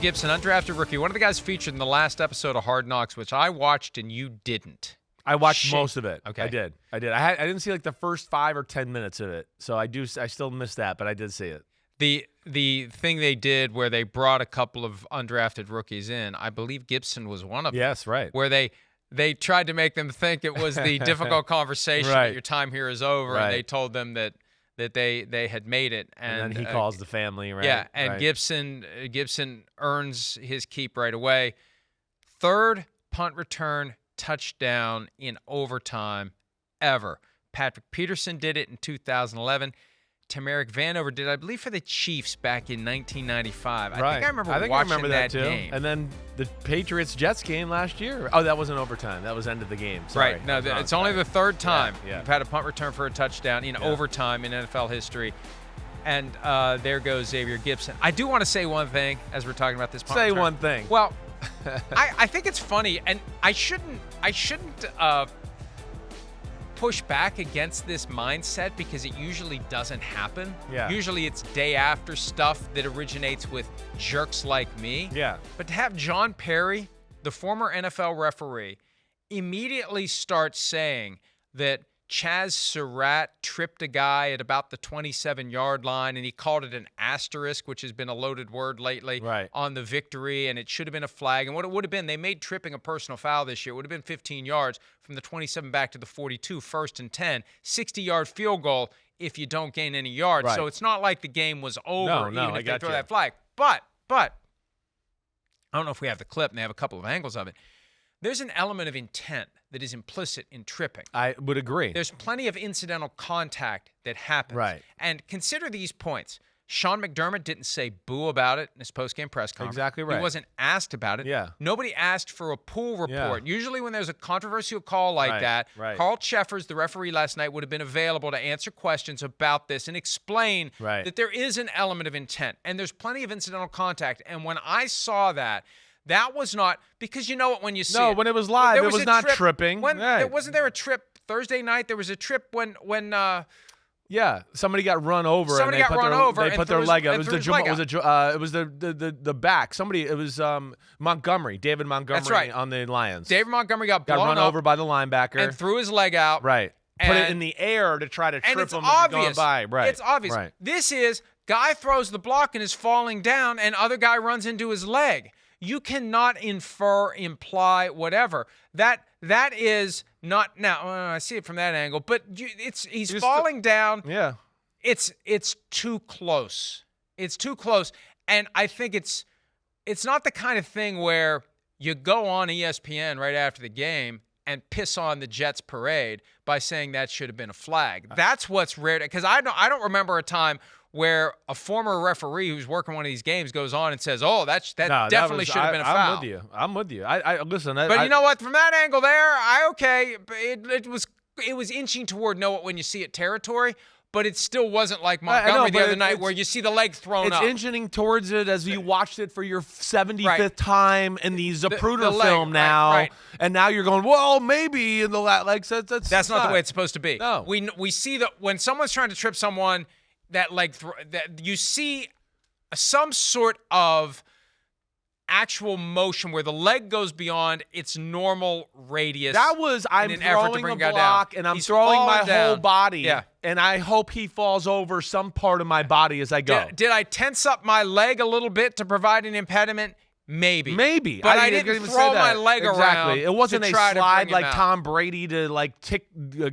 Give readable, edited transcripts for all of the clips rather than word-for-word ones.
Gipson, undrafted rookie, one of the guys featured in the last episode of Hard Knocks, which I watched and you didn't. I watched most of it. Okay. I did. I didn't see like the first 5 or 10 minutes of it, so I still missed that, but I did see it. The thing they did where they brought a couple of undrafted rookies in, I believe Gipson was one of them. Yes, right. Where they tried to make them think it was the difficult conversation that your time here is over, and they told them that they had made it. And then he calls the family, right? Yeah, and Gipson earns his keep right away. Third punt return touchdown in overtime ever. Patrick Peterson did it in 2011. Tamarick Vanover did, I believe, for the Chiefs back in 1995. Right. I think I remember watching that too. game. And then the Patriots-Jets game last year. Oh, that wasn't overtime. That was end of the game. Sorry. Right. No, it's only the third time you've had a punt return for a touchdown in overtime in NFL history. And there goes Xavier Gipson. I do want to say one thing as we're talking about this punt return. One thing. Well, I think it's funny, and I shouldn't push back against this mindset because it usually doesn't happen. Yeah. Usually it's day after stuff that originates with jerks like me. Yeah. But to have John Perry, the former NFL referee, immediately start saying that Chaz Surratt tripped a guy at about the 27-yard line, and he called it an asterisk, which has been a loaded word lately, on the victory, and it should have been a flag. And what it would have been, they made tripping a personal foul this year. It would have been 15 yards from the 27 back to the 42, 1st and 10, 60-yard field goal if you don't gain any yards. Right. So it's not like the game was over even if they throw that flag. But I don't know if we have the clip, and they have a couple of angles of it. There's an element of intent that is implicit in tripping. I would agree. There's plenty of incidental contact that happens. Right. And consider these points. Sean McDermott didn't say boo about it in his post-game press conference. Exactly right. He wasn't asked about it. Yeah. Nobody asked for a pool report. Yeah. Usually when there's a controversial call like that, Carl Cheffers, the referee last night, would have been available to answer questions about this and explain that there is an element of intent. And there's plenty of incidental contact. And when I saw that was not, because you know what, when you see when it was live, it was not tripping. Wasn't there a trip Thursday night? There was a trip when somebody got run over. They put their leg up. It was the back. It was Montgomery, David Montgomery. That's right. On the Lions. David Montgomery got run over by the linebacker and threw his leg out. Right. Put it in the air to try to trip him as he's going by. Right. It's obvious. Right. This is guy throws the block and is falling down, and other guy runs into his leg. You cannot infer, imply, whatever. That is not now. I see it from that angle, but he's falling down. Yeah, it's too close. It's too close, and I think it's not the kind of thing where you go on ESPN right after the game and piss on the Jets parade by saying that should have been a flag. That's what's rare, because I don't remember a time where a former referee who's working one of these games goes on and says, "Oh, that definitely should have been a foul." I'm with you. I listen. But you know what? From that angle there, it was inching toward know it when you see it territory. But it still wasn't like Montgomery the other night where you see the leg thrown up. It's inching towards it as you watched it for your 75th time in the Zapruder film now. Right. And now you're going, well, maybe in the leg. That's not the way it's supposed to be. No. We see that when someone's trying to trip someone, that leg that you see some sort of actual motion where the leg goes beyond its normal radius. That was, I'm throwing a block and I'm throwing my whole body. Yeah. And I hope he falls over some part of my body as I go. Did I tense up my leg a little bit to provide an impediment? Maybe. But I didn't throw my leg around. It wasn't a slide like out. Tom Brady to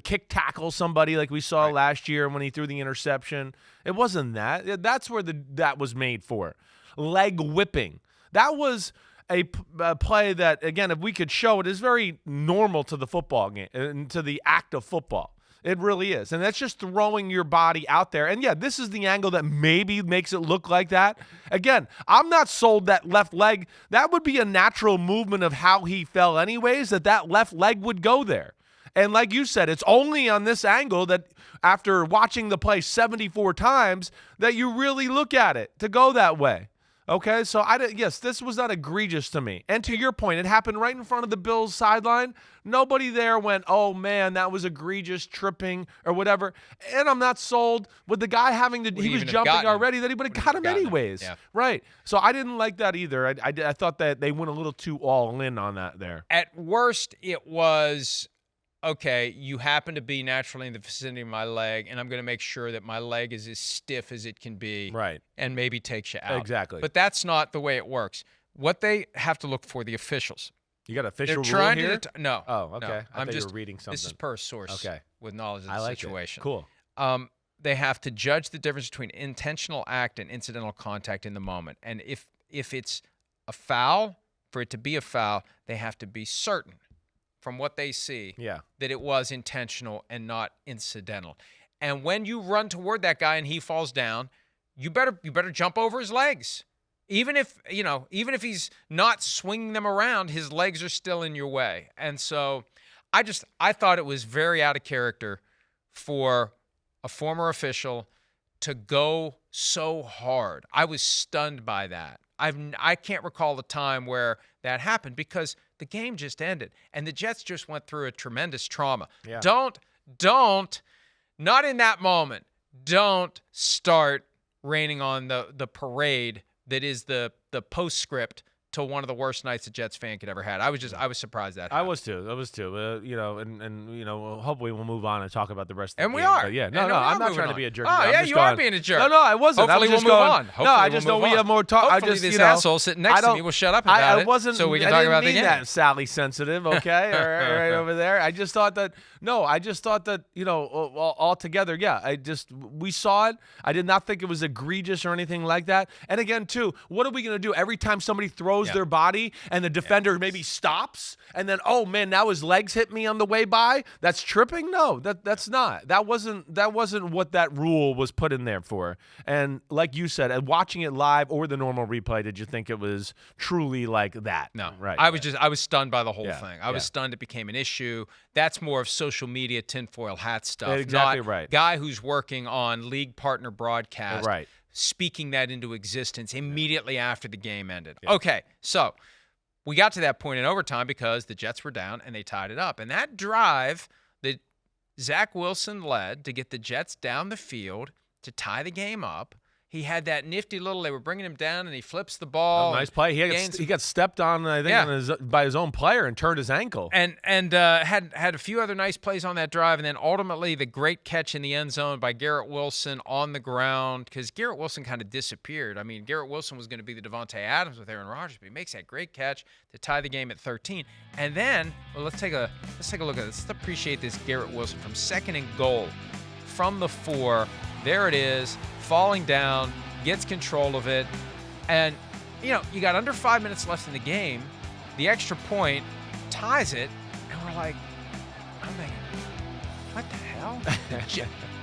kick tackle somebody like we saw last year when he threw the interception. It wasn't that. That's where that was made for. Leg whipping. That was a play that, again, if we could show it, is very normal to the football game and to the act of football. It really is. And that's just throwing your body out there. And, yeah, this is the angle that maybe makes it look like that. Again, I'm not sold that left leg. That would be a natural movement of how he fell anyways, that left leg would go there. And like you said, it's only on this angle that after watching the play 74 times that you really look at it to go that way. Okay, so yes, this was not egregious to me. And to your point, it happened right in front of the Bills sideline. Nobody there went, "Oh man, that was egregious tripping or whatever." And I'm not sold with the guy having to. He was jumping already that he would have got him anyways. Yeah. Right. So I didn't like that either. I thought that they went a little too all in on that there. At worst, it was, okay, you happen to be naturally in the vicinity of my leg, and I'm going to make sure that my leg is as stiff as it can be. Right. And maybe takes you out. Exactly. But that's not the way it works. What they have to look for, the officials. You got official They're trying rule here? No. Oh, okay. No. I thought you were reading something. This is per source. Okay. With knowledge of the situation. Cool. They have to judge the difference between intentional act and incidental contact in the moment. And if it's a foul, for it to be a foul, they have to be certain from what they see that it was intentional and not incidental. And when you run toward that guy and he falls down, you better jump over his legs. Even if he's not swinging them around, his legs are still in your way. And so I thought it was very out of character for a former official to go so hard. I was stunned by that. I can't recall a time where that happened because the game just ended and the Jets just went through a tremendous trauma. Yeah. Don't, not in that moment, don't start raining on the parade that is the postscript to one of the worst nights a Jets fan could ever had. I was surprised that happened. I was too. And hopefully we'll move on and talk about the rest of the game. And we are. But yeah, no, I'm not trying to be a jerk. Oh, yeah, you are being a jerk. No, I wasn't. Hopefully I was just we'll move going, on. Hopefully I just know we have more talk. Hopefully this asshole sitting next to me will shut up about it. So we can talk about the game. I didn't mean that Sally sensitive, okay? Right over there. I just thought that, altogether, yeah. We saw it. I did not think it was egregious or anything like that. And again, too, what are we going to do every time somebody throws their body and the defender maybe stops and then, oh man, now his legs hit me on the way by? That's tripping? No, that's not. That wasn't what that rule was put in there for. And like you said, watching it live or the normal replay, did you think it was truly like that? No. Right. I was stunned by the whole thing. I was stunned it became an issue. That's more of social media tinfoil hat stuff. Exactly not right. Guy who's working on league partner broadcast. Right. Speaking that into existence immediately after the game ended. Yeah. Okay, so we got to that point in overtime because the Jets were down and they tied it up. And that drive that Zach Wilson led to get the Jets down the field to tie the game up, he had that nifty little, they were bringing him down, and he flips the ball. Oh, nice play. He got stepped on, I think, by his own player and turned his ankle. And had a few other nice plays on that drive, and then ultimately the great catch in the end zone by Garrett Wilson on the ground, because Garrett Wilson kind of disappeared. I mean, Garrett Wilson was going to be the Devontae Adams with Aaron Rodgers, but he makes that great catch to tie the game at 13. And then, let's take a look at this. Let's appreciate this Garrett Wilson from 2nd and goal from the 4. There it is, falling down, gets control of it. And, you got under 5 minutes left in the game. The extra point ties it. And we're like, I'm thinking, what the hell?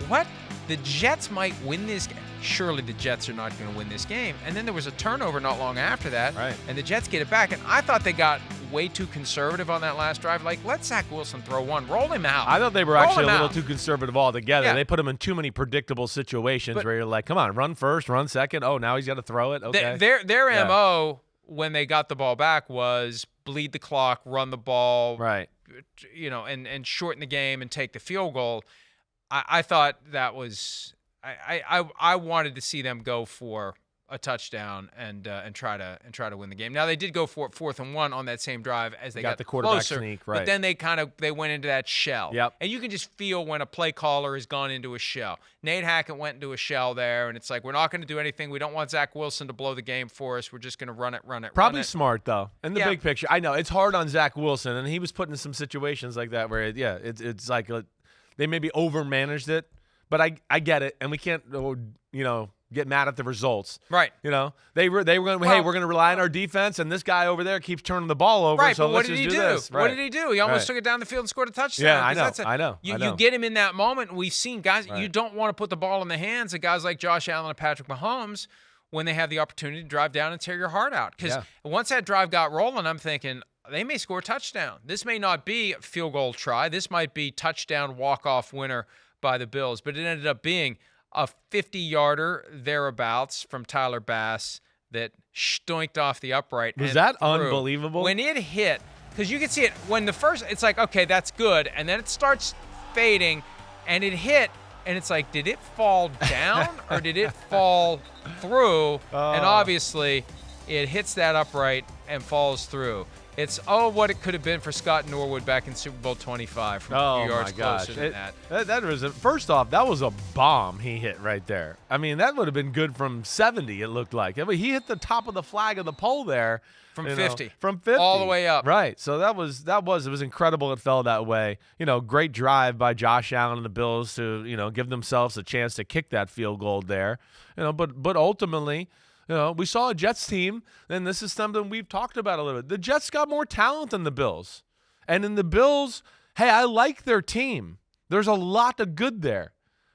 What? The Jets might win this game. Surely the Jets are not going to win this game. And then there was a turnover not long after that. Right. And the Jets get it back. And I thought they got way too conservative on that last drive. Like, let Zach Wilson throw one. Roll him out. I thought they were actually a little too conservative altogether. Yeah. They put him in too many predictable situations where you're like, come on, run first, run second. Oh, now he's got to throw it. Okay. Their MO when they got the ball back was bleed the clock, run the ball, right? And shorten the game and take the field goal. I thought that was I wanted to see them go for a touchdown and try to win the game. Now they did go for it 4th and 1 on that same drive as they got the quarterback closer, sneak, right? But then they went into that shell. Yep. And you can just feel when a play caller has gone into a shell. Nate Hackett went into a shell there, and it's like, we're not going to do anything. We don't want Zach Wilson to blow the game for us. We're just going to run it. Probably smart though. In the big picture, I know it's hard on Zach Wilson, and he was put in some situations like that where it's like they maybe overmanaged it. But I get it, and we can't get mad at the results. Right. They were going, hey, we're going to rely on our defense, and this guy over there keeps turning the ball over. Right, so but what did he do? Right. What did he do? He almost took it down the field and scored a touchdown. Yeah, I know. You get him in that moment. We've seen guys, you don't want to put the ball in the hands of guys like Josh Allen and Patrick Mahomes when they have the opportunity to drive down and tear your heart out. Because once that drive got rolling, I'm thinking, they may score a touchdown. This may not be a field goal try. This might be touchdown walk-off winner by the Bills, but it ended up being a 50-yarder thereabouts from Tyler Bass that stoinked off the upright. Was and that through. unbelievable? When it hit, because you can see it when the first, it's like, okay, that's good. And then it starts fading and it hit. And it's like, did it fall down or did it fall through? And obviously, it hits that upright and falls through. It's what it could have been for Scott Norwood back in Super Bowl 25 from a few yards closer than that. That was first off, that was a bomb he hit right there. I mean, that would have been good from 70. It looked like. I mean, he hit the top of the flag of the pole there from 50, from 50 all the way up. Right. So it was incredible. It fell that way. Great drive by Josh Allen and the Bills to give themselves a chance to kick that field goal there. But ultimately. We saw a Jets team, and this is something we've talked about a little bit. The Jets got more talent than the Bills. And in the Bills, hey, I like their team. There's a lot of good there.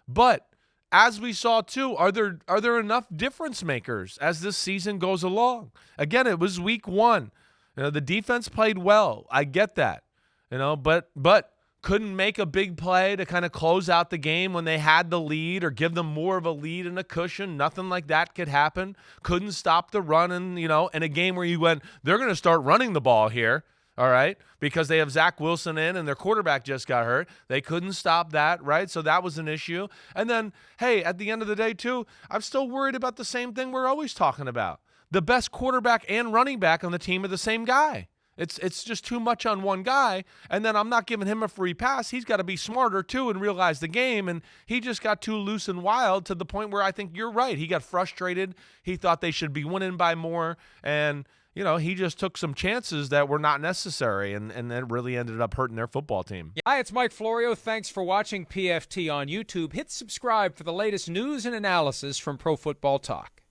But as we saw too, are there enough difference makers as this season goes along? Again, it was week 1. The defense played well. I get that. But couldn't make a big play to kind of close out the game when they had the lead or give them more of a lead and a cushion. Nothing like that could happen. Couldn't stop the run in a game where you went, they're going to start running the ball here, all right, because they have Zach Wilson in and their quarterback just got hurt. They couldn't stop that, right? So that was an issue. And then, hey, at the end of the day, too, I'm still worried about the same thing we're always talking about. The best quarterback and running back on the team are the same guy. It's just too much on one guy, and then I'm not giving him a free pass. He's got to be smarter, too, and realize the game, and he just got too loose and wild to the point where I think you're right. He got frustrated. He thought they should be winning by more, and, he just took some chances that were not necessary, and that really ended up hurting their football team. Hi, it's Mike Florio. Thanks for watching PFT on YouTube. Hit subscribe for the latest news and analysis from Pro Football Talk.